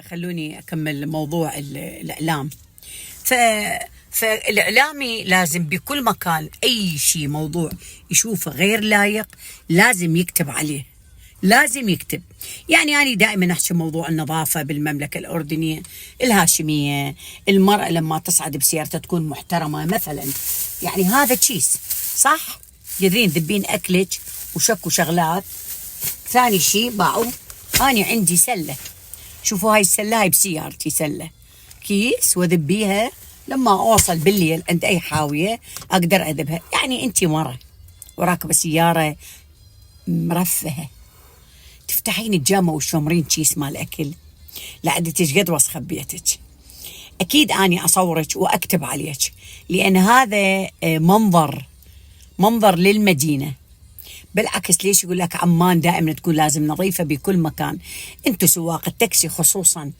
خلوني أكمل موضوع الإعلام. فالإعلامي لازم بكل مكان أي شيء موضوع يشوفه غير لايق لازم يكتب عليه، لازم يكتب. يعني أنا دائما أحكي موضوع النظافة بالمملكة الأردنية الهاشمية، المرأة لما تصعد بسيارتها تكون محترمة مثلا، يعني هذا تشيس صح؟ قادرين ذبين أكلك وشكوا شغلات. ثاني شيء باعوا، أنا عندي سلة، شوفوا هاي السلة، هاي بسيارتي سلة كيس وذبيها لما أوصل بالليل عند أي حاوية أقدر أذبها. يعني أنت مرة وراكبة سيارة مرفهة تفتحين الجامة وشمرين كيس مال أكل، لعدتش قد وسخ بيتك، أكيد أني أصورك وأكتب عليك، لأن هذا منظر للمدينة. بالعكس ليش يقول لك عمان دائما تكون لازم نظيفة بكل مكان؟ أنتوا سواق التاكسي خصوصا